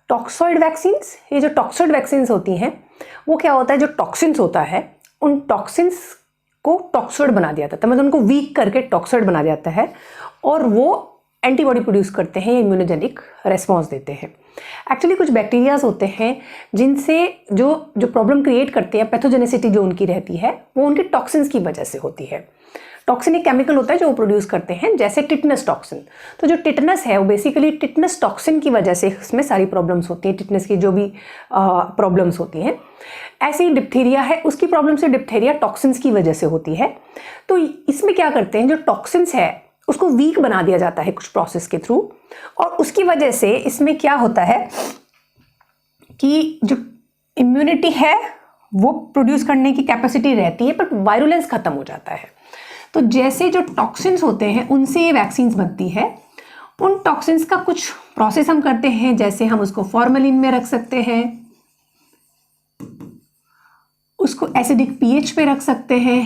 Toxoid vaccines, ये जो toxoid vaccines होती हैं वो क्या होता है, जो टॉक्सिन्स होता है उन टॉक्सिन्स को टॉक्सॉइड बना दिया जाता है, मतलब उनको वीक करके टॉक्सॉइड बना दिया जाता है और वो एंटीबॉडी प्रोड्यूस करते हैं, इम्यूनोजेनिक रेस्पॉन्स देते हैं। एक्चुअली कुछ बैक्टीरियाज होते हैं जिनसे जो प्रॉब्लम क्रिएट करते हैं, पैथोजेनिसिटी जो उनकी रहती है वो उनके टॉक्सिन्स की वजह से होती है। टॉक्सिन एक केमिकल होता है जो वो प्रोड्यूस करते हैं, जैसे टिटनस टॉक्सिन। तो जो टिटनस है वो बेसिकली टिटनस टॉक्सिन की वजह से इसमें सारी प्रॉब्लम्स होती हैं, टिटनस की जो भी प्रॉब्लम्स होती हैं। ऐसे ही डिप्थीरिया है, उसकी प्रॉब्लम से डिप्थीरिया टॉक्सिन्स की वजह से होती है। तो इसमें क्या करते हैं, जो टॉक्सिन्स है उसको वीक बना दिया जाता है कुछ प्रोसेस के थ्रू, और उसकी वजह से इसमें क्या होता है कि जो इम्यूनिटी है वो प्रोड्यूस करने की कैपेसिटी रहती है, बट वायरुलेंस खत्म हो जाता है। तो जैसे जो टॉक्सिन्स होते हैं उनसे ये वैक्सीन्स बनती है। उन टॉक्सिन्स का कुछ प्रोसेस हम करते हैं, जैसे हम उसको फॉर्मेलिन में रख सकते हैं, उसको एसिडिक पीएच पे रख सकते हैं।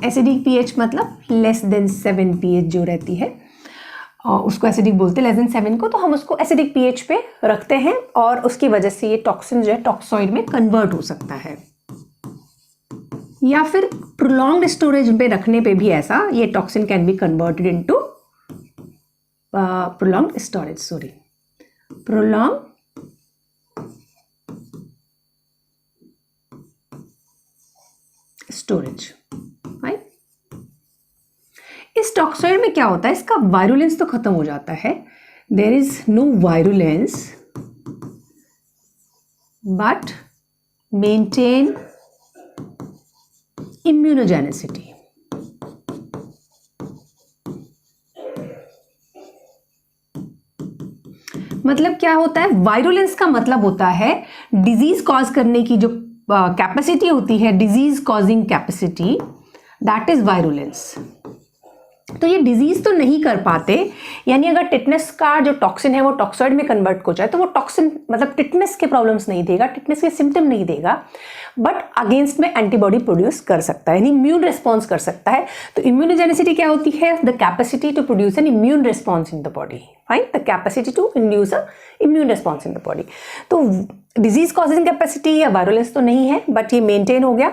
एसिडिक पीएच मतलब लेस देन 7 पीएच जो रहती है, और उसको एसिडिक बोलते हैं, लेस देन 7 को, तो हम उसको एसिडिक पीएच पे रखते हैं और उसकी वजह से ये टॉक्सिन जो है टॉक्सॉइड में कन्वर्ट हो सकता है। या फिर प्रोलॉन्ग्ड स्टोरेज पे रखने पे भी ऐसा ये toxin can be converted into prolonged storage. इस टॉक्सॉइड में क्या होता है, इसका वायरुलेंस तो खत्म हो जाता है, there is no virulence but maintain immunogenicity. मतलब क्या होता है, वायरुलेंस का मतलब होता है डिजीज कॉज करने की जो कैपेसिटी होती है, disease causing capacity, that is virulence. तो ये डिजीज तो नहीं कर पाते, यानी अगर टिटनेस का जो टॉक्सिन है वो टॉक्सॉइड में कन्वर्ट हो जाए तो वो टॉक्सिन मतलब टिटनेस के प्रॉब्लम्स नहीं देगा, टिटनेस के सिम्टम नहीं देगा, बट अगेंस्ट में एंटीबॉडी प्रोड्यूस कर सकता है, यानी इम्यून रिस्पॉन्स कर सकता है। तो इम्यूनोजेनिसिटी क्या होती है, the capacity to produce an immune response in the body, fine, the capacity to induce a immune response in the body. तो डिजीज कॉजिंग कैपेसिटी या वायरुलेंस तो नहीं है, बट ये मेंटेन हो गया,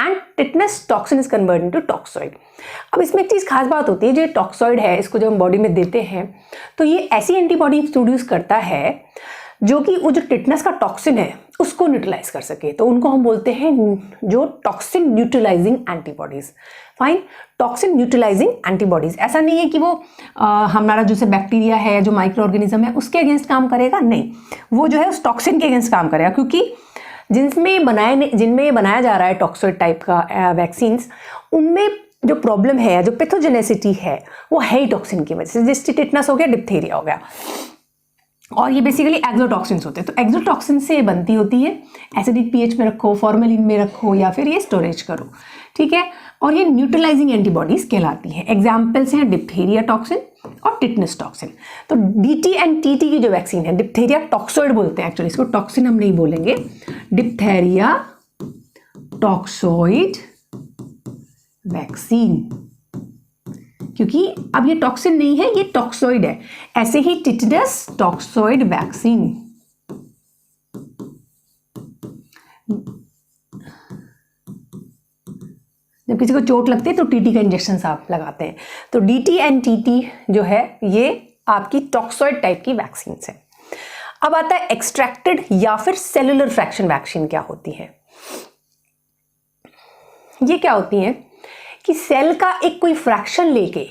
and tetanus toxin is converted into toxoid. अब इसमें एक चीज खास बात होती है, जो टॉक्सॉइड है इसको जब हम बॉडी में देते हैं तो ये ऐसी एंटीबॉडी प्रोड्यूस करता है जो कि वो जो टिटनेस का टॉक्सिन है उसको न्यूट्रलाइज कर सके, तो उनको हम बोलते हैं जो toxin neutralising antibodies. Fine, toxin neutralising antibodies, ऐसा नहीं है कि वो हमारा जो बैक्टीरिया है, जो माइक्रो ऑर्गेनिज्म है उसके अगेंस्ट काम करेगा, नहीं, वो जो है उस टॉक्सिन के अगेंस्ट काम करेगा, क्योंकि जिनमें बनाया जा रहा है टॉक्सॉइड टाइप का वैक्सीन्स, उनमें जो प्रॉब्लम है, जो पैथोजेनेसिटी है, वो है ही टॉक्सिन की वजह से, जैसे टिटनेस हो गया, डिप्थीरिया हो गया, और ये बेसिकली एक्सोटॉक्सिन्स होते हैं। तो एक्सोटॉक्सिन से बनती होती है, एसिडिक पीएच में रखो, फॉर्मेलिन में रखो, या फिर ये स्टोरेज करो, ठीक है, और ये न्यूट्रलाइजिंग एंटीबॉडीज कहलाती हैं। एग्जाम्पल्स हैं डिप्थीरिया टॉक्सिन और टिटनेस टॉक्सिन। तो डीटी एंड टीटी की जो वैक्सीन है, डिप्थीरिया टॉक्सॉइड बोलते हैं एक्चुअली, इसको टॉक्सिन हम नहीं बोलेंगे, डिप्थीरिया टॉक्सॉइड वैक्सीन, क्योंकि अब ये टॉक्सिन नहीं है, ये टॉक्सॉइड है। ऐसे ही टिटनस टॉक्सॉइड वैक्सीन, जब किसी को चोट लगती है तो टीटी का इंजेक्शन आप लगाते हैं। तो डीटी एंड टीटी जो है ये आपकी टॉक्सॉइड टाइप की वैक्सीन है। अब आता है एक्सट्रैक्टेड या फिर सेलुलर फ्रैक्शन वैक्सीन क्या होती है। ये क्या होती है कि सेल का एक कोई फ्रैक्शन लेके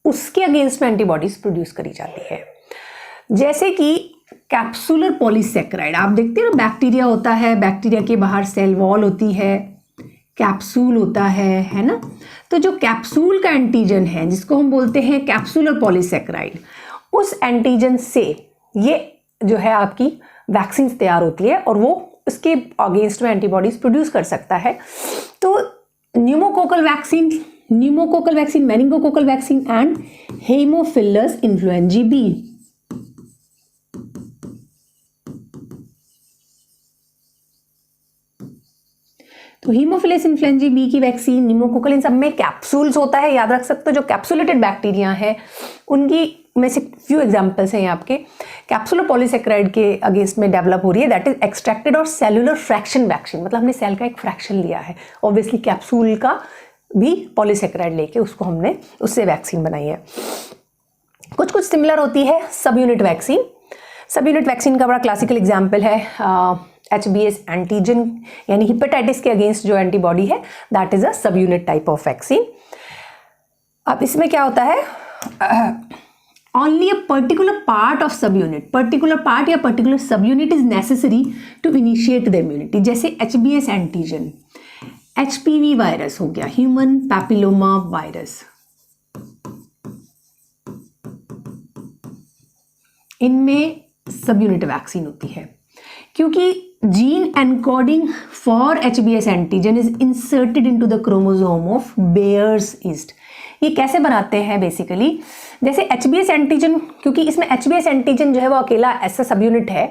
उसके अगेंस्ट में एंटीबॉडीज प्रोड्यूस करी जाती है। जैसे कि कैप्सुलर पॉलीसेक्राइड, आप देखते हैं ना, बैक्टीरिया होता है, बैक्टीरिया के बाहर सेल वॉल होती है, कैप्सूल होता है ना। तो जो कैप्सूल का एंटीजन है जिसको हम बोलते हैं कैप्सुलर पॉलीसेक्राइड, उस एंटीजन से ये जो है आपकी वैक्सीन तैयार होती है और वो उसके अगेंस्ट में एंटीबॉडीज प्रोड्यूस कर सकता है। तो pneumococcal vaccine, meningococcal vaccine and haemophilus influenzae B. तो हीमोफिलस इन्फ्लुएंजी बी की वैक्सीन, न्यूमोकोकल, इन सब में कैप्सूल्स होता है, याद रख सकते हो। जो कैप्सुलेटेड बैक्टीरिया है उनकी में से फ्यू एग्जांपल्स हैं ये आपके। कैप्सुलर पॉलीसेकेराइड के अगेंस्ट में डेवलप हो रही है, दैट इज एक्सट्रैक्टेड और सेलुलर फ्रैक्शन वैक्सीन, मतलब हमने सेल का एक फ्रैक्शन लिया है, ऑब्वियसली कैप्सूल का भी पॉलीसेकेराइड लेके उसको हमने उससे वैक्सीन बनाई है। कुछ कुछ सिमिलर होती है सब यूनिट वैक्सीन। सब यूनिट वैक्सीन का बड़ा क्लासिकल एग्जाम्पल है HBS एंटीजन, यानी हिपेटाइटिस के अगेंस्ट जो एंटीबॉडी है, दैट इज अ सब यूनिट टाइप ऑफ वैक्सीन। अब इसमें क्या होता है, only a particular part of subunit, particular part या particular subunit is necessary to initiate the immunity। जैसे HBS एंटीजन, HPV वायरस हो गया, ह्यूमन पैपिलोमा वायरस, इनमें सब यूनिट वैक्सीन होती है क्योंकि gene encoding for HBS antigen is inserted into the chromosome of bakers yeast. ये कैसे बनाते हैं बेसिकली, जैसे HBS एंटीजन, क्योंकि इसमें HBS एंटीजन जो है वो अकेला ऐसा सब यूनिट है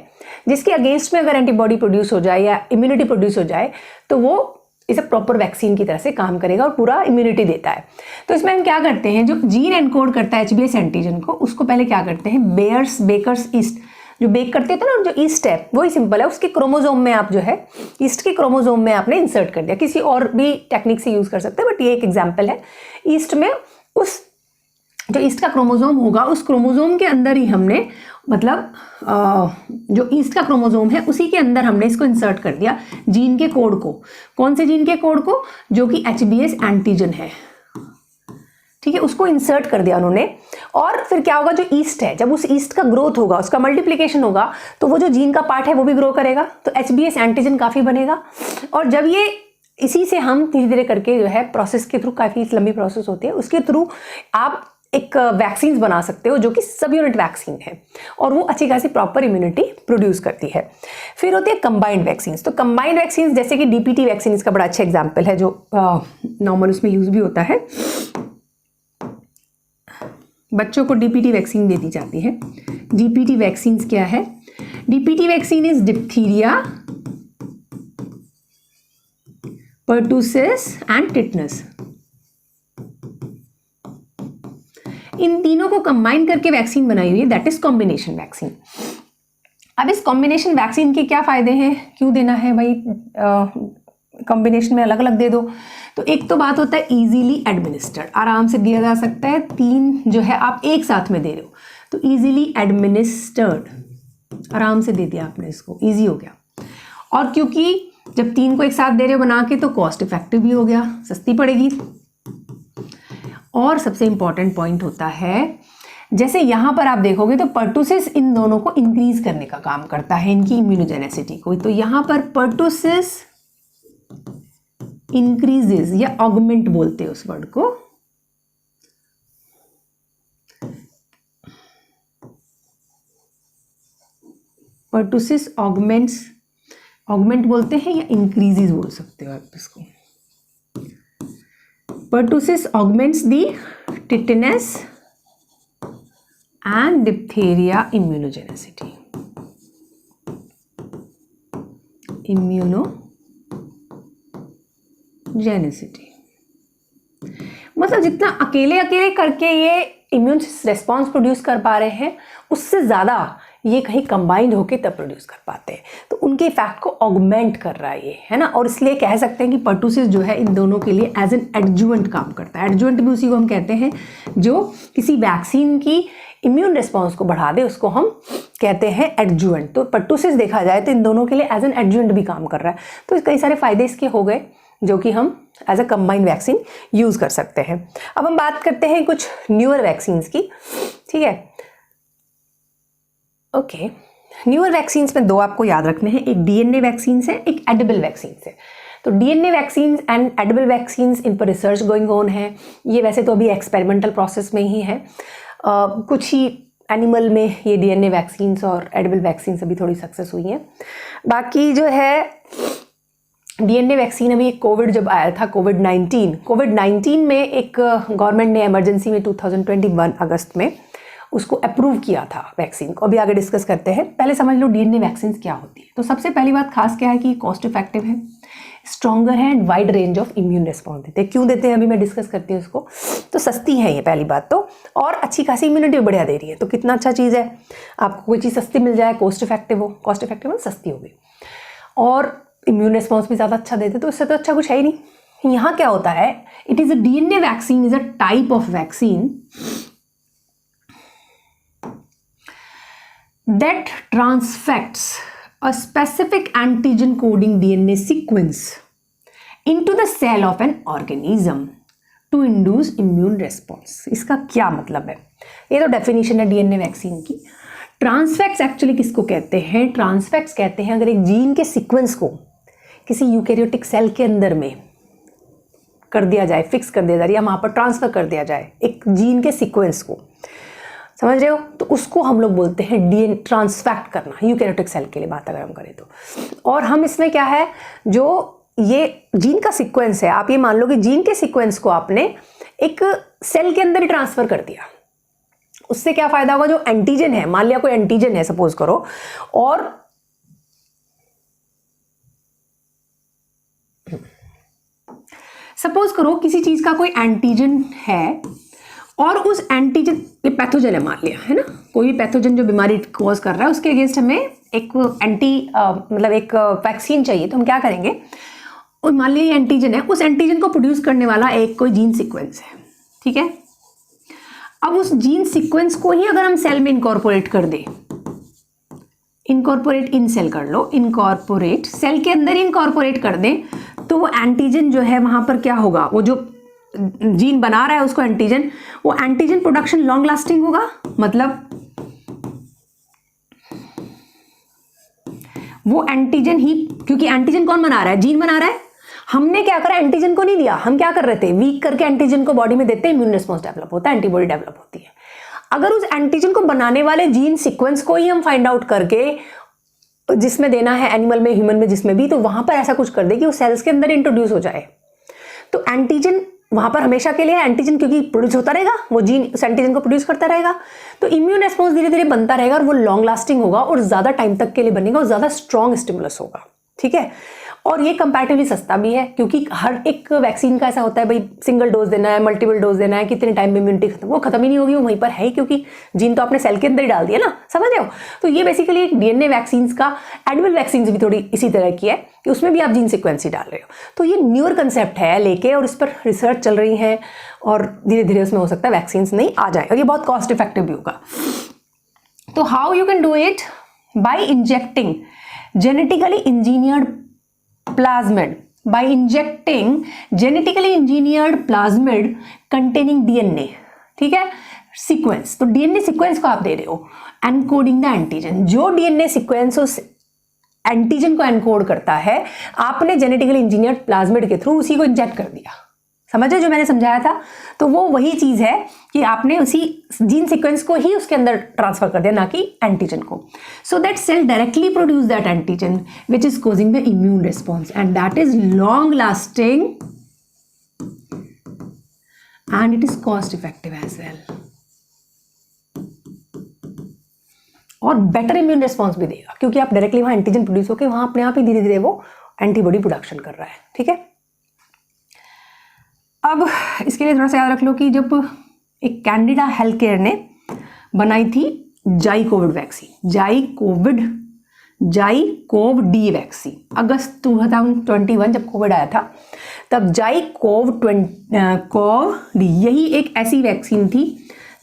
जिसके अगेंस्ट में अगर एंटीबॉडी प्रोड्यूस हो जाए या इम्यूनिटी प्रोड्यूस हो जाए तो वो इसे प्रॉपर वैक्सीन की तरह से काम करेगा और पूरा इम्यूनिटी देता है। तो इसमें हम क्या करते हैं, जो जीन एनकोड करता है HBS एंटीजन को, उसको पहले क्या करते हैं, बेकर्स ईस्ट जो बेक करते थे ना, जो ईस्ट है वही सिंपल है, उसके क्रोमोसोम में आप जो है ईस्ट के क्रोमोसोम में आपने इंसर्ट कर दिया। किसी और भी टेक्निक से यूज कर सकते हैं, बट ये एक एग्जांपल है। ईस्ट में उस जो ईस्ट का क्रोमोसोम होगा उस क्रोमोसोम के अंदर ही हमने, मतलब जो ईस्ट का क्रोमोसोम है उसी के अंदर हमने इसको इंसर्ट कर दिया जीन के कोड को। कौन से जीन के कोड को, जो कि HBS एंटीजन है, ठीक है, उसको इंसर्ट कर दिया उन्होंने। और फिर क्या होगा, जो ईस्ट है, जब उस ईस्ट का ग्रोथ होगा, उसका मल्टीप्लिकेशन होगा, तो वो जो जीन का पार्ट है वो भी ग्रो करेगा, तो HBS एंटीजन काफ़ी बनेगा। और जब ये इसी से हम धीरे धीरे करके जो है प्रोसेस के थ्रू, काफ़ी लंबी प्रोसेस होती है, उसके थ्रू आप एक वैक्सीन बना सकते हो जो कि सब यूनिट वैक्सीन है और वो अच्छी खासी प्रॉपर इम्यूनिटी प्रोड्यूस करती है। फिर होती है कंबाइंड वैक्सीन। तो कंबाइंड वैक्सीन जैसे कि DPT वैक्सीन इसका बड़ा अच्छा एग्जाम्पल है, जो नॉर्मल उसमें यूज भी होता है। बच्चों को DPT वैक्सीन दे दी जाती है। DPT वैक्सीन क्या है, DPT vaccine is diphtheria, pertussis and tetanus. इन तीनों को कंबाइन करके वैक्सीन बनाई हुई है, दैट इज कॉम्बिनेशन वैक्सीन। अब इस कॉम्बिनेशन वैक्सीन के क्या फायदे हैं, क्यों देना है भाई, कॉम्बिनेशन में अलग अलग दे दो। तो एक तो बात होता है इजीली एडमिनिस्टर्ड, आराम से दिया जा सकता है। 3 जो है आप एक साथ में दे रहे हो तो इजीली एडमिनिस्टर्ड, आराम से दे दिया आपने, इसको इजी हो गया। और क्योंकि जब 3 को एक साथ दे रहे हो बना के तो कॉस्ट इफेक्टिव भी हो गया, सस्ती पड़ेगी। और सबसे इंपॉर्टेंट पॉइंट होता है, जैसे यहाँ पर आप देखोगे तो पर्टूसिस इन दोनों को इंक्रीज करने का काम करता है, इनकी इम्यूनोजेनेसिटी को। तो यहाँ पर पर्टूसिस इंक्रीजेस या ऑगमेंट बोलते हैं उस वर्ड को, पर्टूसिस ऑगमेंट बोलते हैं या इंक्रीजेस बोल सकते हो आप इसको। Pertussis augments the tetanus and diphtheria immunogenicity. मतलब जितना अकेले करके ये इम्यून रेस्पॉन्स प्रोड्यूस कर पा रहे हैं, उससे ज़्यादा ये कहीं कंबाइंड होकर तब प्रोड्यूस कर पाते हैं। तो उनके इफेक्ट को ऑगमेंट कर रहा है ये, है ना। और इसलिए कह सकते हैं कि पर्टूसिस जो है इन दोनों के लिए एज एन एडजुवेंट काम करता है। एडजुवेंट भी उसी को हम कहते हैं जो किसी वैक्सीन की इम्यून रिस्पॉन्स को बढ़ा दे, उसको हम कहते हैं एडजुवेंट। तो पर्टूसिस देखा जाए तो इन दोनों के लिए एज एन एडजुवेंट भी काम कर रहा है। तो कई सारे फायदे इसके हो गए जो कि हम as a combined vaccine use कर सकते हैं। अब हम बात करते हैं कुछ न्यूअर वैक्सीन्स की, ठीक है। ओके, न्यूअर वैक्सीन्स में 2 आपको याद रखने हैं, एक DNA वैक्सीन्स है, एक एडिबल वैक्सीन्स है। तो DNA vaccines and edible vaccines, इन पर रिसर्च गोइंग ऑन है। ये वैसे तो अभी एक्सपेरिमेंटल प्रोसेस में ही है, कुछ ही एनिमल में ये DNA वैक्सीन्स और एडिबल वैक्सीन्स अभी थोड़ी सक्सेस हुई हैं। बाकी जो है DNA वैक्सीन, अभी कोविड जब आया था, कोविड-19 में एक गवर्नमेंट ने इमरजेंसी में 2021 अगस्त में उसको अप्रूव किया था वैक्सीन को। अभी आगे डिस्कस करते हैं। पहले समझ लो DNA वैक्सीन क्या होती है। तो सबसे पहली बात खास क्या है कि कॉस्ट इफेक्टिव है, स्ट्रॉन्गर है and wide range of immune response देते हैं। क्यों देते हैं अभी मैं डिस्कस करती हूँ इसको। तो सस्ती है ये पहली बात तो, और अच्छी खासी इम्यूनिटी बढ़िया दे रही है, तो कितना अच्छा चीज़ है। आपको कोई चीज़ सस्ती मिल जाए, कॉस्ट इफेक्टिव सस्ती होगी, और इम्यून रिस्पॉन्स भी ज़्यादा अच्छा देते, तो इससे तो अच्छा कुछ है ही नहीं। यहाँ क्या होता है, it is a DNA vaccine is a type of vaccine that transfects a specific antigen coding DNA sequence into the cell of an organism to induce immune response। इसका क्या मतलब है, ये तो डेफिनेशन है DNA वैक्सीन की। ट्रांसफेक्ट्स actually किसको कहते हैं, ट्रांसफेक्ट्स कहते हैं अगर एक जीन के सीक्वेंस को किसी यूकैरियोटिक सेल के अंदर में कर दिया जाए, फिक्स कर दिया जाए, या वहाँ पर ट्रांसफर कर दिया जाए एक जीन के सीक्वेंस को, समझ रहे हो, तो उसको हम लोग बोलते हैं DNA ट्रांसफेक्ट करना, यूकैरियोटिक सेल के लिए बात अगर हम करें तो। और हम इसमें क्या है, जो ये जीन का सीक्वेंस है, आप ये मान लो कि जीन के सीक्वेंस को आपने एक सेल के अंदर ही ट्रांसफर कर दिया, उससे क्या फायदा होगा, जो एंटीजन है, मान लिया कोई एंटीजन है सपोज करो, और सपोज करो किसी चीज का कोई एंटीजन है, और उस एंटीजन, ये पैथोजन है मान लिया, है ना, कोई भी पैथोजन जो बीमारी कॉज कर रहा है, उसके अगेंस्ट हमें एक मतलब एक वैक्सीन चाहिए, तो हम क्या करेंगे, और मान लिया ये एंटीजन है, उस एंटीजन को प्रोड्यूस करने वाला एक कोई जीन सीक्वेंस है, ठीक है। अब उस जीन सीक्वेंस को ही अगर हम सेल में इनकॉर्पोरेट कर दें, इनकॉर्पोरेट इन सेल कर लो, इनकॉर्पोरेट सेल के अंदर ही इनकॉर्पोरेट कर दें, तो वो एंटीजन जो है वहां पर क्या होगा, वो जो जीन बना रहा है उसको एंटीजन, वो एंटीजन प्रोडक्शन लॉन्ग लास्टिंग होगा, मतलब वो एंटीजन ही, क्योंकि एंटीजन कौन बना रहा है, जीन बना रहा है, हमने क्या करा, एंटीजन को नहीं दिया, हम क्या कर रहे थे, वीक करके एंटीजन को बॉडी में देते हैं, इम्यून रिस्पॉन्स डेवलप होता है, एंटीबॉडी डेवलप होती है। अगर उस एंटीजन को बनाने वाले जीन सीक्वेंस को ही हम फाइंड आउट करके, जिसमें देना है एनिमल में, ह्यूमन में, जिसमें भी, तो वहां पर ऐसा कुछ कर दे कि वो सेल्स के अंदर इंट्रोड्यूस हो जाए, तो एंटीजन वहां पर हमेशा के लिए एंटीजन, क्योंकि प्रोड्यूस होता रहेगा, वो जीन उस एंटीजन को प्रोड्यूस करता रहेगा, तो इम्यून रिस्पॉन्स धीरे धीरे बनता रहेगा, और वो लॉन्ग लास्टिंग होगा, और ज्यादा टाइम तक के लिए बनेगा, और ज्यादा स्ट्रॉन्ग स्टिमुलस होगा, ठीक है। और ये कंपैरेटिवली सस्ता भी है, क्योंकि हर एक वैक्सीन का ऐसा होता है भाई, सिंगल डोज देना है, मल्टीपल डोज देना है, कितने टाइम में इम्यूनिटी खत्म, वो खत्म ही नहीं होगी, वो वहीं पर है, क्योंकि जीन तो आपने सेल के अंदर ही डाल दिया ना, समझ रहे हो। तो ये बेसिकली एक DNA वैक्सीन का, एनिमल वैक्सीन भी थोड़ी इसी तरह की है, कि उसमें भी आप जीन सिक्वेंस ही डाल रहे हो। तो ये न्यूअर कंसेप्ट है लेके, और इस पर रिसर्च चल रही है, और धीरे धीरे उसमें हो सकता है वैक्सीन नहीं आ जाए, और ये बहुत कॉस्ट इफेक्टिव भी होगा। तो how you can do it, by injecting genetically engineered plasmid, by injecting genetically engineered plasmid containing DNA, ठीक है, सीक्वेंस। तो DNA सीक्वेंस को आप दे रहे हो, एनकोडिंग द एंटीजन, जो DNA सीक्वेंस उस एंटीजन को एनकोड करता है, आपने जेनेटिकली इंजीनियर्ड प्लाज्मिड के थ्रू उसी को इंजेक्ट कर दिया, समझे जो मैंने समझाया था। तो वो वही चीज है कि आपने उसी जीन सीक्वेंस को ही उसके अंदर ट्रांसफर कर दिया, ना कि एंटीजन को, so that cell directly produce that antigen which is causing the immune response, and that is long lasting and it is cost effective as well, और बेटर इम्यून रिस्पॉन्स भी देगा, क्योंकि आप डायरेक्टली वहां एंटीजन प्रोड्यूस होकर वहां अपने आप ही धीरे धीरे वो एंटीबॉडी प्रोडक्शन कर रहा है, ठीक है। अब इसके लिए थोड़ा सा याद रख लो कि जब एक कैंडिडा हेल्थ केयर ने बनाई थी जाई कोविड वैक्सीन, जाई कोव डी वैक्सीन, अगस्त 2021 जब कोविड आया था, तब जाई कोव डी, यही एक ऐसी वैक्सीन थी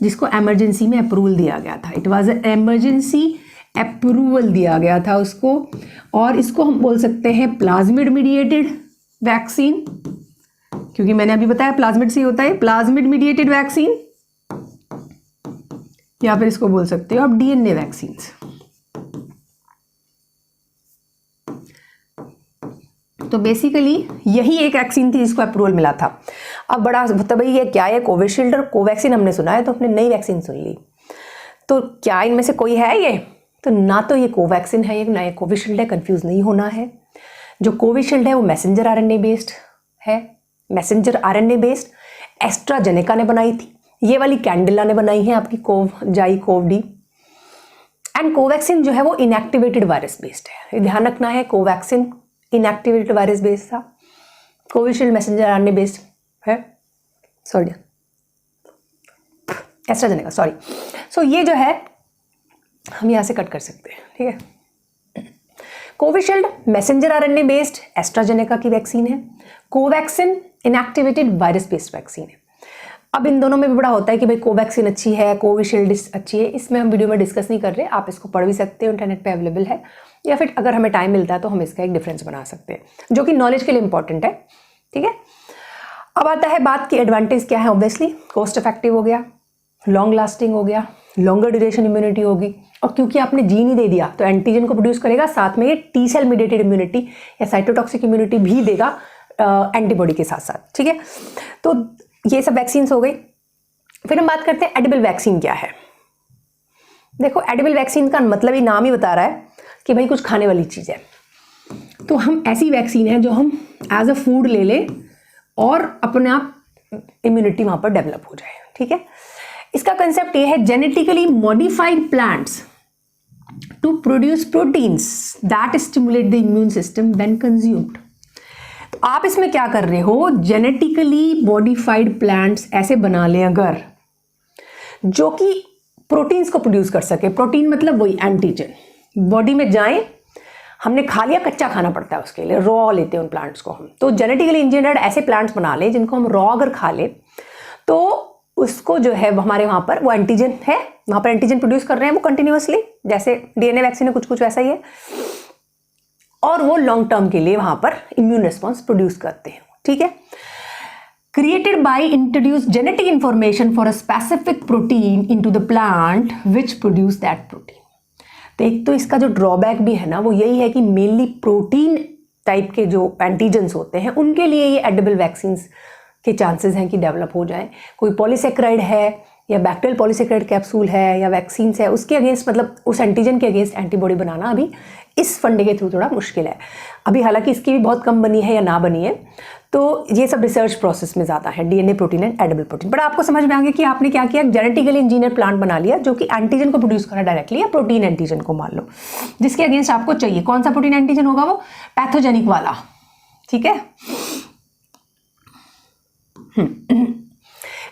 जिसको इमरजेंसी में अप्रूवल दिया गया था, इट वाज एमरजेंसी अप्रूवल दिया गया था उसको, और इसको हम बोल सकते हैं प्लाज्मिड मीडिएटेड वैक्सीन, क्योंकि मैंने अभी बताया प्लाज्मिड से होता है, प्लाज्मिड मीडिएटेड वैक्सीन, या फिर इसको बोल सकते हो आप DNA वैक्सीन। तो बेसिकली यही एक वैक्सीन थी जिसको अप्रूवल मिला था। अब बड़ा होता भाई ये क्या है, कोविशील्ड और कोवैक्सीन हमने सुना है, तो हमने नई वैक्सीन सुन ली, तो क्या इनमें से कोई है ये, तो ना तो ये कोवैक्सीन है, ना ये कोविशील्ड है, कंफ्यूज नहीं होना है। जो कोविशील्ड है वो मैसेंजर RNA बेस्ड है, मैसेंजर RNA बेस्ड एस्ट्राजेनेका ने बनाई थी, ये वाली कैंडिला ने बनाई है आपकी जाई कोव डी, एंड कोवैक्सीन जो है वो इनएक्टिवेटेड वायरस बेस्ड है, ध्यान रखना है, कोवैक्सीन इनएक्टिवेटेड वायरस बेस्ड था, कोविशील्ड मैसेंजर आरएनए बेस्ड है, सॉरी एस्ट्राजेनेका, सॉरी। सो ये जो है हम यहाँ से कट कर सकते हैं, ठीक है। Covishield messenger RNA based AstraZeneca की वैक्सीन है, Covaxin inactivated virus based vaccine है। अब इन दोनों में भी बड़ा होता है कि भाई कोवैक्सिन अच्छी है, कोविशील्ड अच्छी है, इसमें हम वीडियो में डिस्कस नहीं कर रहे, आप इसको पढ़ भी सकते हो, इंटरनेट पे अवेलेबल है, या फिर अगर हमें टाइम मिलता है तो हम इसका एक डिफरेंस बना सकते हैं, जो कि नॉलेज के लिए इंपॉर्टेंट है, ठीक है। अब आता है बात की एडवांटेज क्या है। ऑब्वियसली कॉस्ट इफेक्टिव हो गया, लॉन्ग लास्टिंग हो गया, लॉन्गर ड्यूरेशन इम्यूनिटी होगी, और क्योंकि आपने जीन ही दे दिया तो एंटीजन को प्रोड्यूस करेगा, साथ में ये टी सेल मीडिएटेड इम्यूनिटी या साइटोटॉक्सिक इम्यूनिटी भी देगा एंटीबॉडी के साथ साथ, ठीक है। तो ये सब वैक्सीन हो गई। फिर हम बात करते हैं एडिबल वैक्सीन क्या है। देखो एडिबल वैक्सीन का मतलब ही नाम ही बता रहा है कि भाई कुछ खाने वाली चीज़ है। तो हम ऐसी वैक्सीन है जो हम एज अ फूड ले लें और अपने आप इम्यूनिटी वहाँ पर डेवलप हो जाए, ठीक है। इसका कंसेप्ट ये है, genetically modified plants to produce proteins that stimulate the immune system when consumed. तो आप इसमें क्या कर रहे हो, जेनेटिकली मॉडिफाइड प्लांट्स ऐसे बना लें अगर जो कि प्रोटीन्स को प्रोड्यूस कर सके। प्रोटीन मतलब वही एंटीजन, बॉडी में जाए, हमने खा लिया, कच्चा खाना पड़ता है उसके लिए, रॉ लेते हैं उन प्लांट्स को हम। तो जेनेटिकली इंजीनियर्ड ऐसे प्लांट्स बना लें जिनको हम रॉ अगर खा लें तो उसको जो है हमारे वहाँ पर वो एंटीजन है, वहाँ पर एंटीजन प्रोड्यूस कर रहे हैं वो कंटिन्यूअसली, जैसे डीएनए वैक्सीन है, कुछ कुछ वैसा ही है, और वो लॉन्ग टर्म के लिए वहाँ पर इम्यून रिस्पॉन्स प्रोड्यूस करते हैं, ठीक है। Created by introduce genetic information for a specific protein into the plant which produce that protein। तो एक तो इसका जो ड्रॉबैक भी है ना वो यही है कि मेनली प्रोटीन टाइप के जो एंटीजन्स होते हैं उनके लिए ये एडिबल वैक्सीन्स के चांसेस हैं कि डेवलप हो जाए। कोई पॉलीसेक्राइड है या बैक्टीरियल पॉलीसेक्राइड कैप्सूल है या वैक्सीन्स है, उसके अगेंस्ट मतलब उस एंटीजन के अगेंस्ट एंटीबॉडी बनाना अभी इस फंडे के थ्रू थोड़ा मुश्किल है अभी, हालांकि इसकी भी बहुत कम बनी है या ना बनी है। तो ये सब रिसर्च प्रोसेस में ज़्यादा है, DNA protein and edible protein. But आपको समझ में आ गया कि आपने क्या किया, जेनेटिकली इंजीनियर प्लांट बना लिया जो कि एंटीजन को प्रोड्यूस करा डायरेक्टली, या प्रोटीन एंटीजन को मान लो, जिसके अगेंस्ट आपको चाहिए। कौन सा प्रोटीन एंटीजन होगा, वो पैथोजेनिक वाला, ठीक है।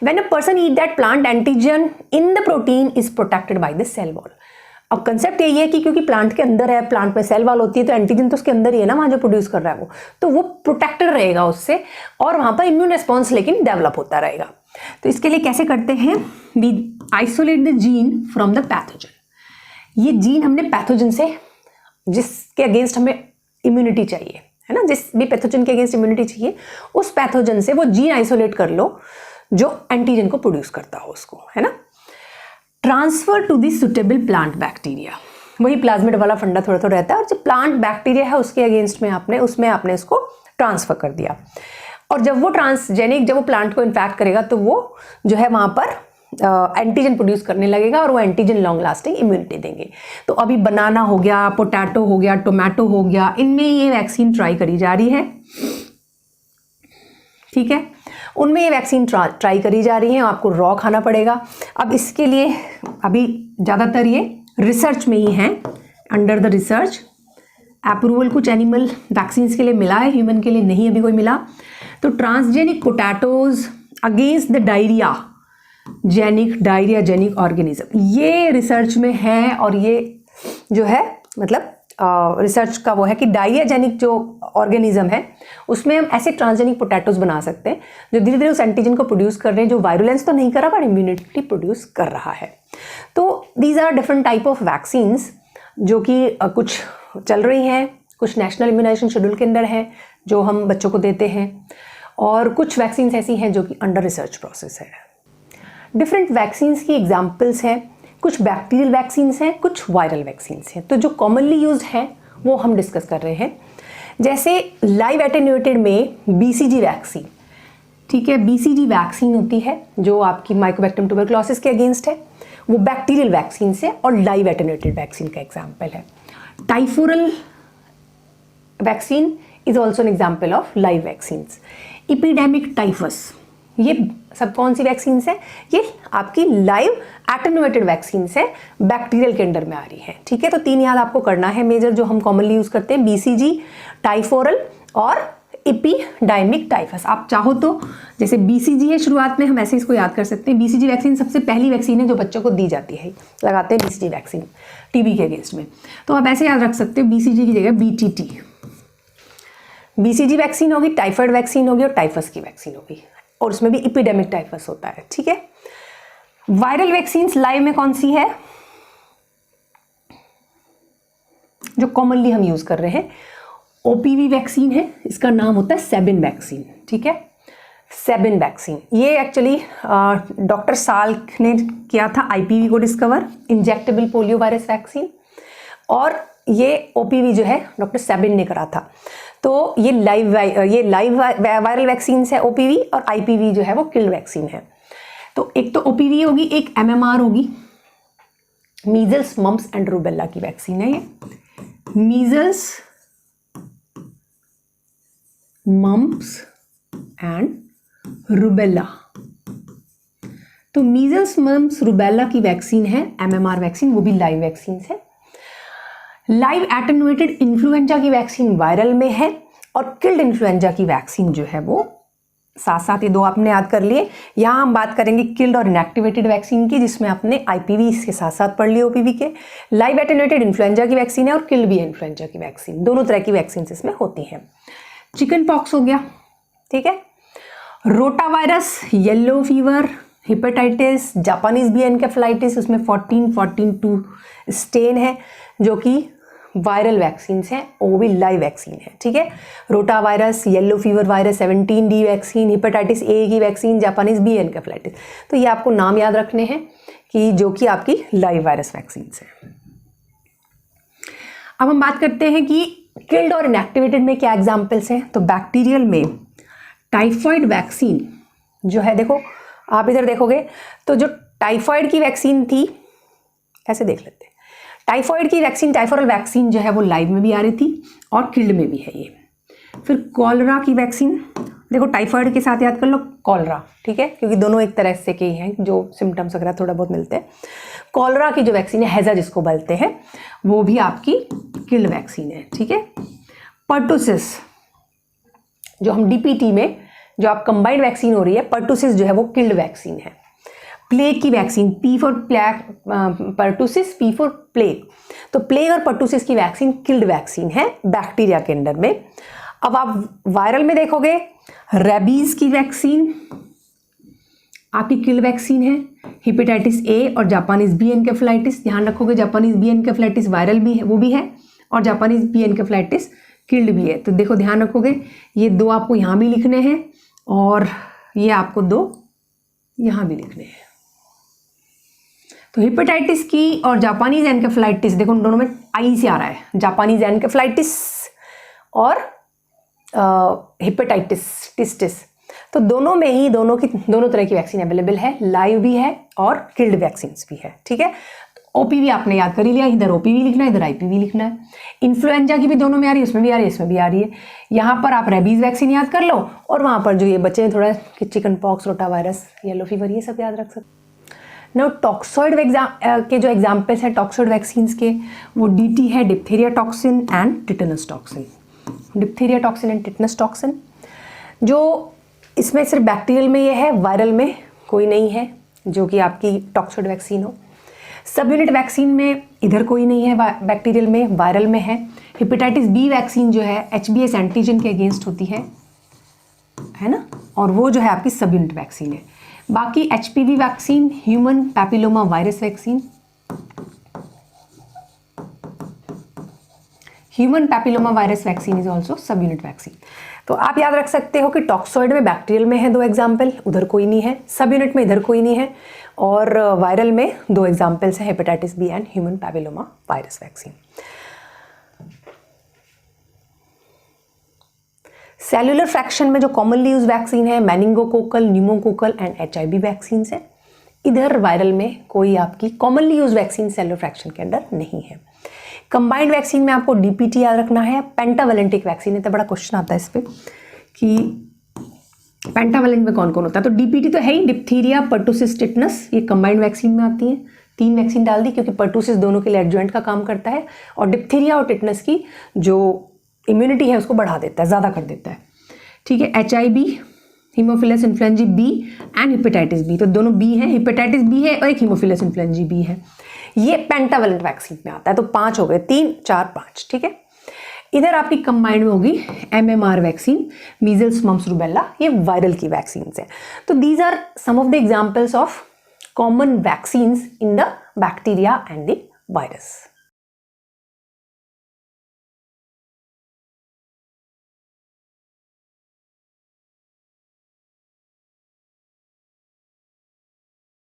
When a person eat that plant antigen in the protein is protected by the cell wall। अब कंसेप्ट यही है कि क्योंकि प्लांट के अंदर है, प्लांट में सेल वॉल होती है, तो एंटीजन तो उसके अंदर ही है ना, वहाँ जो प्रोड्यूस कर रहा है वो, तो वो प्रोटेक्टेड रहेगा उससे, और वहाँ पर इम्यून रिस्पॉन्स लेकिन डेवलप होता रहेगा। तो इसके लिए कैसे करते हैं, we isolate the gene from the pathogen. ये जीन हमने पैथोजन से, जिसके अगेंस्ट हमें इम्यूनिटी चाहिए, है ना, जिस भी पैथोजन के अगेंस्ट इम्यूनिटी चाहिए, उस पैथोजन से वो जीन आइसोलेट कर लो जो एंटीजन को प्रोड्यूस करता हो उसको, है ना। Transfer to the suitable plant bacteria, वही प्लाज्मिड वाला फंडा थोड़ा थोड़ा रहता है, और जो प्लांट बैक्टीरिया है उसके अगेंस्ट में उसमें आपने इसको ट्रांसफर कर दिया, और जब वो ट्रांसजेनिक, जब वो प्लांट को इन्फेक्ट करेगा तो वो जो है वहाँ पर एंटीजन प्रोड्यूस करने लगेगा, और वो एंटीजन लॉन्ग लास्टिंग इम्यूनिटी देंगे। तो अभी बनाना हो गया, पोटैटो हो गया, टोमेटो हो गया, इनमें ये वैक्सीन ट्राई करी जा रही है, ठीक है। उनमें ये वैक्सीन ट्राई करी जा रही है, आपको रॉ खाना पड़ेगा। अब इसके लिए अभी ज़्यादातर ये रिसर्च में ही है, अंडर द रिसर्च। अप्रूवल कुछ एनिमल वैक्सीन्स के लिए मिला है, ह्यूमन के लिए नहीं अभी कोई मिला। तो transgenic potatoes against the diarrhoeagenic organism, ये रिसर्च में है, और ये जो है मतलब रिसर्च का वो है कि डायरिया जेनिक जो ऑर्गेनिज्म है उसमें हम ऐसे ट्रांसजेनिक पोटैटोज बना सकते हैं जो धीरे धीरे उस एंटीजन को प्रोड्यूस कर रहे हैं, जो वायरुलेंस तो नहीं कर रहा पर इम्यूनिटी प्रोड्यूस कर रहा है। तो these are different type of vaccines जो कि कुछ चल रही हैं, कुछ नेशनल इम्यूनाइजेशन शेड्यूल के अंदर हैं जो हम बच्चों को देते हैं, और कुछ वैक्सीन्स ऐसी हैं जो कि अंडर रिसर्च प्रोसेस है। डिफरेंट वैक्सीन्स की एग्जाम्पल्स हैं, कुछ बैक्टीरियल वैक्सीन्स हैं, कुछ वायरल वैक्सीन्स हैं। तो जो कॉमनली यूज्ड हैं वो हम डिस्कस कर रहे हैं, जैसे लाइव एटेन्यूएटेड में बीसीजी वैक्सीन, ठीक है। बीसीजी वैक्सीन होती है जो आपकी माइकोबैक्टीरियम ट्यूबरकुलोसिस के अगेंस्ट है, वो बैक्टीरियल वैक्सीन से, और लाइव एटेन्यूएटेड वैक्सीन का एग्जाम्पल है। Typhoral vaccine is also an example of live vaccines. Epidemic typhus, ये सब कौन सी वैक्सीन है? ये आपकी लाइव एटेन्यूएटेड वैक्सीन है, बैक्टीरियल के अंडर में आ रही है। ठीक है, तो 3 याद आपको करना है मेजर जो हम कॉमनली यूज करते हैं, BCG, टाइफोरल और एपिडाइमिक टाइफस। आप चाहो तो जैसे BCG है शुरुआत में, हम ऐसे इसको याद कर सकते हैं। BCG वैक्सीन सबसे पहली वैक्सीन है जो बच्चों को दी जाती है, लगाते हैं BCG वैक्सीन टीबी के अगेंस्ट में। तो आप ऐसे याद रख सकते हो, BCG की जगह BTT। BCG वैक्सीन होगी, टाइफाइड वैक्सीन होगी और टाइफस की वैक्सीन होगी, और उसमें भी एपिडेमिक टाइफस होता है। ठीक है, वायरल वैक्सीन लाइव में कौन सी है जो कॉमनली हम यूज कर रहे हैं? OPV वैक्सीन है, इसका नाम होता है सेबिन वैक्सीन। ठीक है, सेबिन वैक्सीन ये एक्चुअली डॉक्टर साल्क ने किया था IPV को discover, injectable polio virus vaccine, और ये OPV जो है डॉक्टर सेबिन ने करा था। तो ये लाइव वायरल वैक्सीन है OPV, और IPV जो है वो किल्ड वैक्सीन है। तो एक तो OPV होगी, एक MMR होगी, मीजल्स मम्प्स एंड रूबेला की वैक्सीन है ये। मीजल्स मम्प्स एंड रूबेला, तो मीजल्स मम्प्स रूबेला की वैक्सीन है MMR वैक्सीन, वो भी लाइव वैक्सीन है। लाइव एटेन्यूएटेड इन्फ्लुएंजा की वैक्सीन वायरल में है, और किल्ड इन्फ्लुएंजा की वैक्सीन जो है वो साथ साथ, ये 2 आपने याद कर लिए। यहाँ हम बात करेंगे किल्ड और इनएक्टिवेटेड वैक्सीन की, जिसमें आपने IPV के साथ साथ पढ़ लिए OPV के। लाइव एटेन्यूएटेड इन्फ्लुएंजा की वैक्सीन है, और किल्ड भी इन्फ्लुएंजा की वैक्सीन, दोनों तरह की वैक्सीन इसमें होती हैं। चिकन पॉक्स हो गया, ठीक है, rotavirus, yellow fever, hepatitis, Japanese B encephalitis, उसमें 14-14-2 स्टेन है जो कि वायरल वैक्सीन है, वो भी लाइव वैक्सीन है। ठीक है, rotavirus, yellow fever virus, 17D vaccine, hepatitis A की वैक्सीन, जापानीज बी एनकेफेलाइटिस। तो ये आपको नाम याद रखने हैं कि जो कि आपकी लाइव वायरस वैक्सीन है। अब हम बात करते हैं कि किल्ड और इनएक्टिवेटेड में क्या एग्जाम्पल्स हैं। तो बैक्टीरियल में टाइफाइड वैक्सीन जो है, देखो आप इधर देखोगे तो जो टाइफाइड की वैक्सीन थी, ऐसे देख लेते हैं, टाइफाइड की वैक्सीन, टाइफोरल वैक्सीन जो है वो लाइव में भी आ रही थी और किल्ड में भी है ये। फिर कॉलरा की वैक्सीन, देखो टाइफाइड के साथ याद कर लो कॉलरा, ठीक है, क्योंकि दोनों एक तरह से के ही हैं, जो सिम्टम्स वगैरह थोड़ा बहुत मिलते हैं। कॉलरा की जो वैक्सीन है, हैजा जिसको बोलते हैं, वो भी आपकी किल्ड वैक्सीन है। ठीक है, पर्टुसिस जो हम DPT में जो आप कंबाइंड वैक्सीन हो रही है, पर्टुसिस जो है वो किल्ड वैक्सीन है। प्लेग की vaccine, P for pertussis, P for plague, तो प्लेग और पर्टुसिस की वैक्सीन किल्ड वैक्सीन है बैक्टीरिया के अंडर में। अब आप वायरल में देखोगे, रेबीज की वैक्सीन आपकी किल्ड वैक्सीन है, हेपेटाइटिस A और जापानीज बी एनकेफेलाइटिस, ध्यान रखोगे जापानीज बी एनकेफेलाइटिस वायरल भी है, वो भी है, और जापानीज बी एनकेफेलाइटिस किल्ड भी है। तो देखो ध्यान रखोगे, ये 2 आपको यहाँ भी लिखने हैं और ये आपको 2 यहाँ भी लिखने हैं। तो हेपेटाइटिस की और जापानीज एनकेफेलाइटिस, देखो उन दोनों में आई से आ रहा है, जापानीज एनकेफेलाइटिस और हेपेटाइटिस टिस्टिस, तो दोनों में ही दोनों तरह की वैक्सीन अवेलेबल है, लाइव भी है और किल्ड वैक्सीन भी है। ठीक है, OPV आपने याद कर ही लिया, इधर OPV लिखना है, इधर IPV लिखना है। इन्फ्लुएंजा की भी दोनों में आ रही है, उसमें भी आ रही है, इसमें भी आ रही है। यहाँ पर आप रेबीज वैक्सीन याद कर लो, और वहाँ पर जो ये बचे हैं थोड़ा कि chicken pox, rota virus, yellow fever, ये सब याद रख सकते। नाउ टॉक्सॉइड के जो एग्जाम्पल्स हैं टॉक्सॉइड वैक्सीन के, वो DT है, diphtheria toxin and tetanus toxin. Diphtheria toxin and tetanus toxin, जो इसमें सिर्फ बैक्टीरियल में ये है, वायरल में कोई नहीं है जो कि आपकी टॉक्सॉइड वैक्सीन हो। सब यूनिट वैक्सीन में इधर कोई नहीं है बैक्टीरियल में, वायरल में है। हेपेटाइटिस B वैक्सीन जो है HBs एंटीजन के अगेंस्ट होती है ना, और वो जो है आपकी सब यूनिट वैक्सीन है। बाकी HPV vaccine, human papilloma virus vaccine, human papilloma virus vaccine is also सब यूनिट वैक्सीन। तो आप याद रख सकते हो कि टॉक्सॉइड में बैक्टीरियल में है 2 एग्जाम्पल, उधर कोई नहीं है, सब यूनिट में इधर कोई नहीं है, और वायरल में 2 एग्जाम्पल्स हैं, hepatitis B and human papilloma virus vaccine. Cellular fraction में जो कॉमनली यूज वैक्सीन है, meningococcal, pneumococcal and HIV vaccine है। इधर वायरल में कोई आपकी commonly use vaccine cellular fraction के अंदर नहीं है। कंबाइंड वैक्सीन में आपको DPT याद रखना है, पेंटावेलेंटिक वैक्सीन है, तो बड़ा क्वेश्चन आता है इस पर कि पेंटावेलेंट में कौन कौन होता है? तो डीपीटी तो है ही, डिप्थीरिया, पर्टुसिस, टिटनस, ये कंबाइंड वैक्सीन में आती है। 3 वैक्सीन डाल दी क्योंकि पर्टुसिस दोनों के लिए एडजुवेंट का काम करता है और डिप्थीरिया और टिटनस की जो इम्यूनिटी है उसको बढ़ा देता है, ज़्यादा कर देता है। ठीक है, HIV, haemophilus influenzae B and hepatitis B, तो दोनों बी हैं, हेपेटाइटिस बी है और एक हीमोफिलस इन्फ्लुएंजी बी है। ये पेंटावेलेंट वैक्सीन में आता है। तो 5 हो गए, 3 4 5। ठीक है, इधर आपकी कंबाइंड में होगी MMR vaccine, measles, mumps, rubella, ये वायरल की वैक्सीन है। तो these are some of the examples of common vaccines in the bacteria and the virus.